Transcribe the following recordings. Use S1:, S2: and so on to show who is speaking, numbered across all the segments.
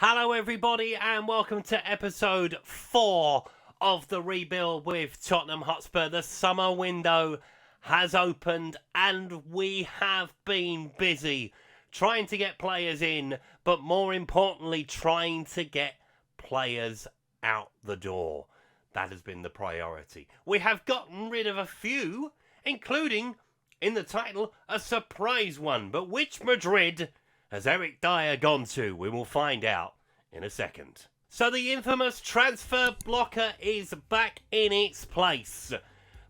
S1: Hello everybody and welcome to episode 4 of the rebuild with Tottenham Hotspur. The summer window has opened and we have been busy trying to get players in, but more importantly trying to get players out the door. That has been the priority. We have gotten rid of a few, including, in the title, a surprise one. But which Madrid has Eric Dier gone to? We will find out in a second. So the infamous transfer blocker is back in its place.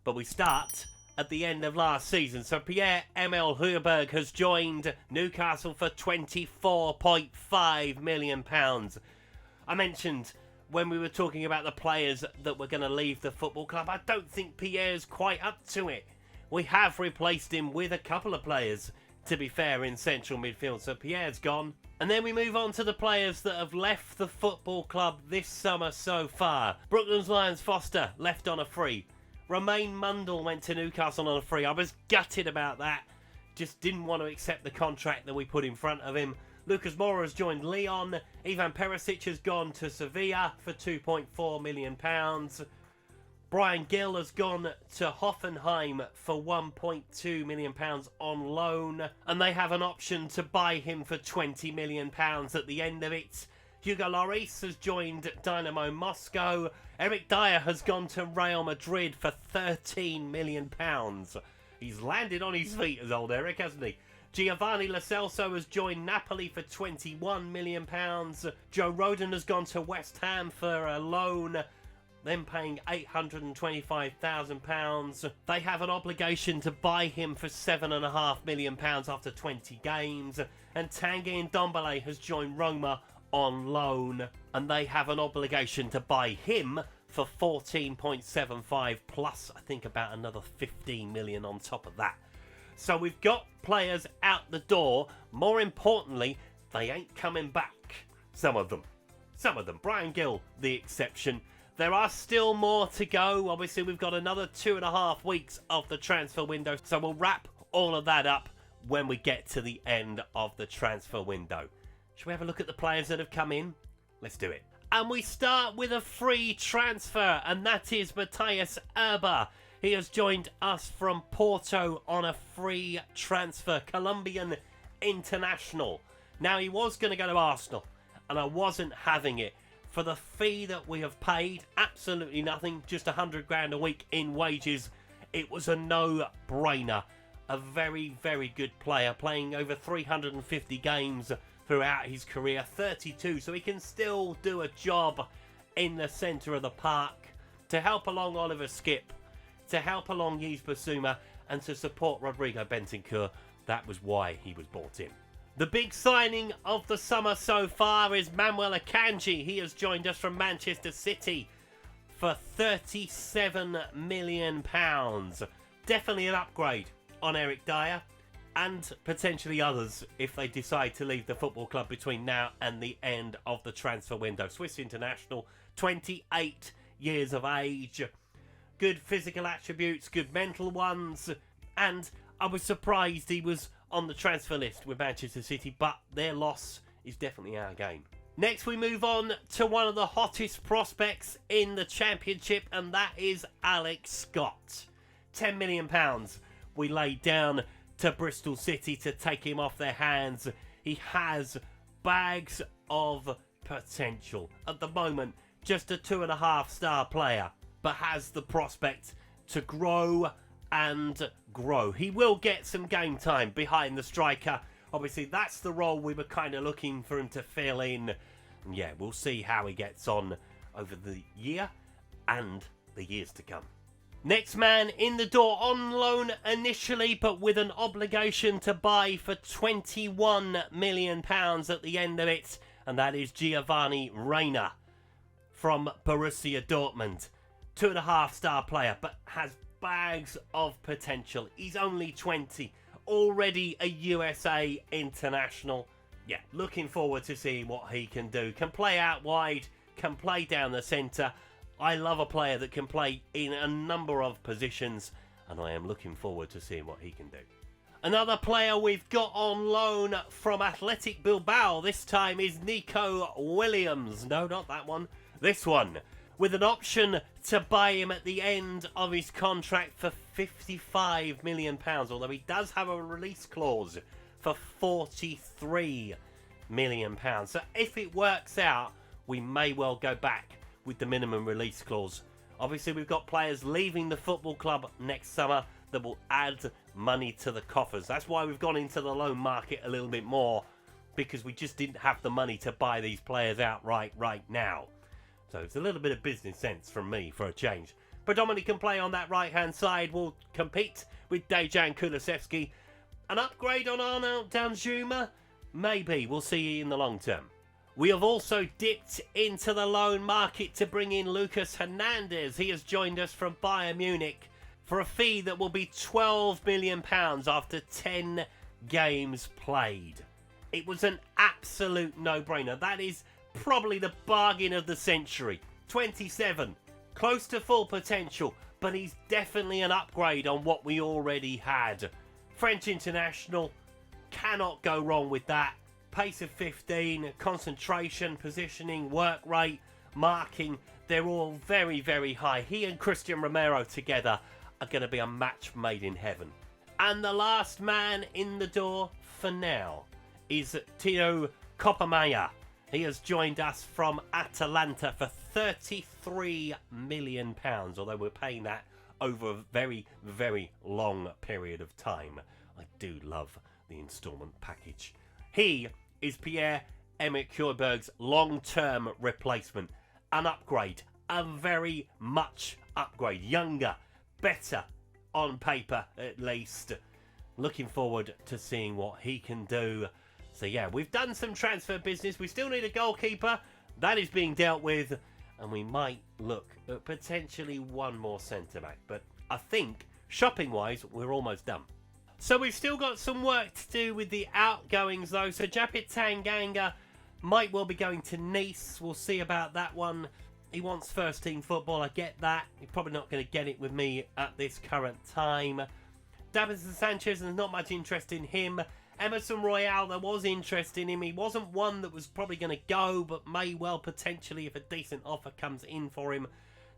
S1: But we start at the end of last season. So Pierre-Emile Højbjerg has joined Newcastle for £24.5 million. I mentioned when we were talking about the players that were going to leave the football club, I don't think Pierre's quite up to it. We have replaced him with a couple of players, to be fair, in central midfield. So Pierre's gone. And then we move on to the players that have left the football club this summer so far. Brooklands Lions Foster left on a free. Romain Mundle went to Newcastle on a free. I was gutted about that. Just didn't want to accept the contract that we put in front of him. Lucas Moura has joined Lyon. Ivan Perisic has gone to Sevilla for £2.4 million. Brian Gill has gone to Hoffenheim for £1.2 million on loan. And they have an option to buy him for £20 million at the end of it. Hugo Lloris has joined Dynamo Moscow. Eric Dier has gone to Real Madrid for £13 million. He's landed on his feet as old Eric, hasn't he? Giovanni Lo Celso has joined Napoli for £21 million. Joe Rodon has gone to West Ham for a loan, then paying £825,000. They have an obligation to buy him for £7.5 million after 20 games. And Tanguy Ndombele has joined Roma on loan, and they have an obligation to buy him for 14.75 plus I think about another 15 million on top of that. So we've got players out the door. More importantly, they ain't coming back. Some of them. Brian Gill, the exception. There are still more to go. Obviously, we've got another 2.5 weeks of the transfer window. So we'll wrap all of that up when we get to the end of the transfer window. Shall we have a look at the players that have come in? Let's do it. And we start with a free transfer, and that is Matthias Erber. He has joined us from Porto on a free transfer. Colombian international. Now, he was going to go to Arsenal, and I wasn't having it. For the fee that we have paid, absolutely nothing, just 100 grand a week in wages, it was a no-brainer. A very, very good player, playing over 350 games throughout his career, 32, so he can still do a job in the centre of the park to help along Oliver Skipp, to help along Yves Bissouma, and to support Rodrigo Bentancur. That was why he was brought in. The big signing of the summer so far is Manuel Akanji. He has joined us from Manchester City for £37 million. Definitely an upgrade on Eric Dier, and potentially others if they decide to leave the football club between now and the end of the transfer window. Swiss international, 28 years of age. Good physical attributes, good mental ones, and I was surprised he was on the transfer list with Manchester City, but their loss is definitely our gain. Next we move on to one of the hottest prospects in the Championship, and that is Alex Scott. £10 million we laid down to Bristol City to take him off their hands. He has bags of potential. At the moment, just a 2.5-star player, but has the prospect to grow and grow. He will get some game time behind the striker. Obviously, that's the role we were kind of looking for him to fill in. And yeah, we'll see how he gets on over the year and the years to come. Next man in the door, on loan initially, but with an obligation to buy for £21 million at the end of it. And that is Giovanni Reina from Borussia Dortmund. 2.5-star player, but has bags of potential. He's only 20, already a USA international. Yeah, looking forward to seeing what he can do. Can play out wide, can play down the centre. I love a player that can play in a number of positions, and I am looking forward to seeing what he can do. Another player we've got on loan from Athletic Bilbao this time is Nico Williams. No, not that one. This one. With an option to buy him at the end of his contract for £55 million. Although he does have a release clause for £43 million. So if it works out, we may well go back with the minimum release clause. Obviously, we've got players leaving the football club next summer that will add money to the coffers. That's why we've gone into the loan market a little bit more, because we just didn't have the money to buy these players outright right now. So it's a little bit of business sense from me for a change. Predominantly can play on that right-hand side. Will compete with Dejan Kulusevski. An upgrade on Arnaud Danjuma? Maybe. We'll see in the long term. We have also dipped into the loan market to bring in Lucas Hernandez. He has joined us from Bayern Munich for a fee that will be £12 million after 10 games played. It was an absolute no-brainer. That is probably the bargain of the century. 27, close to full potential, but he's definitely an upgrade on what we already had. French international, cannot go wrong with that. Pace of 15, concentration, positioning, work rate, marking, they're all very, very high. He and Christian Romero together are going to be a match made in heaven. And the last man in the door for now is Tino Koppelmeier. He has joined us from Atalanta for £33 million, although we're paying that over a very, very long period of time. I do love the instalment package. He is Pierre-Emerick Højbjerg's long-term replacement. An upgrade, a very much upgrade. Younger, better on paper at least. Looking forward to seeing what he can do. So yeah, we've done some transfer business. We still need a goalkeeper. That is being dealt with. And we might look at potentially one more centre-back. But I think, shopping-wise, we're almost done. So we've still got some work to do with the outgoings though. So Japit Tanganga might well be going to Nice. We'll see about that one. He wants first team football, I get that. He's probably not going to get it with me at this current time. Davinson Sanchez, there's not much interest in him. Emerson Royale, there was interest in him. He wasn't one that was probably going to go, but may well potentially if a decent offer comes in for him.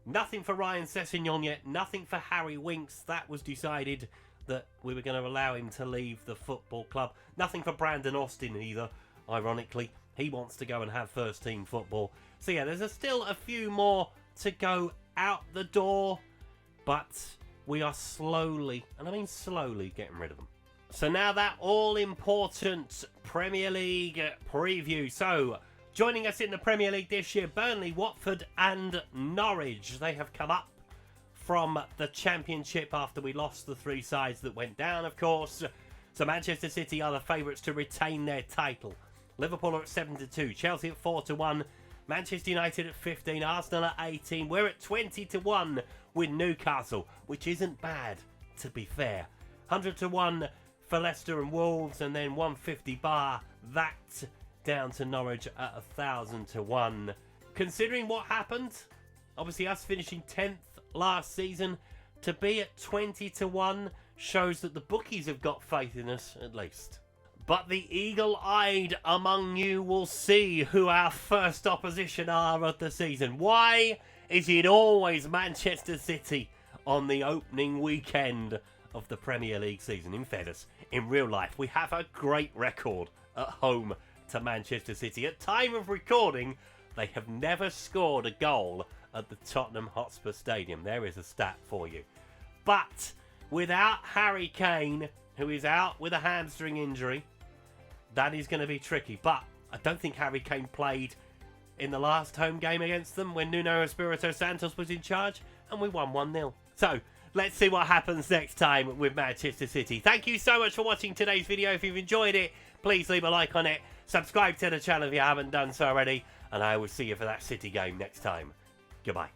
S1: Nothing for Ryan Sessegnon yet. Nothing for Harry Winks. That was decided that we were going to allow him to leave the football club. Nothing for Brandon Austin either, ironically. He wants to go and have first team football. So yeah, there's still a few more to go out the door, but we are slowly, and I mean slowly, getting rid of them. So now that all-important Premier League preview. So, joining us in the Premier League this year, Burnley, Watford and Norwich. They have come up from the Championship after we lost the three sides that went down, of course. So Manchester City are the favourites to retain their title. Liverpool are at 7-2, Chelsea at 4-1, Manchester United at 15, Arsenal at 18. We're at 20-1 with Newcastle, which isn't bad, to be fair. 100-1 for Leicester and Wolves, and then 150 bar that down to Norwich at 1,000-1. Considering what happened, obviously us finishing 10th last season, to be at 20-1 shows that the bookies have got faith in us at least. But the eagle-eyed among you will see who our first opposition are of the season. Why is it always Manchester City on the opening weekend of the Premier League season? In fairness, in real life, we have a great record at home to Manchester City. At time of recording, they have never scored a goal at the Tottenham Hotspur Stadium. There is a stat for you. But without Harry Kane, who is out with a hamstring injury, that is going to be tricky. But I don't think Harry Kane played in the last home game against them when Nuno Espirito Santos was in charge, and we won 1-0. So let's see what happens next time with Manchester City. Thank you so much for watching today's video. If you've enjoyed it, please leave a like on it. Subscribe to the channel if you haven't done so already. And I will see you for that City game next time. Goodbye.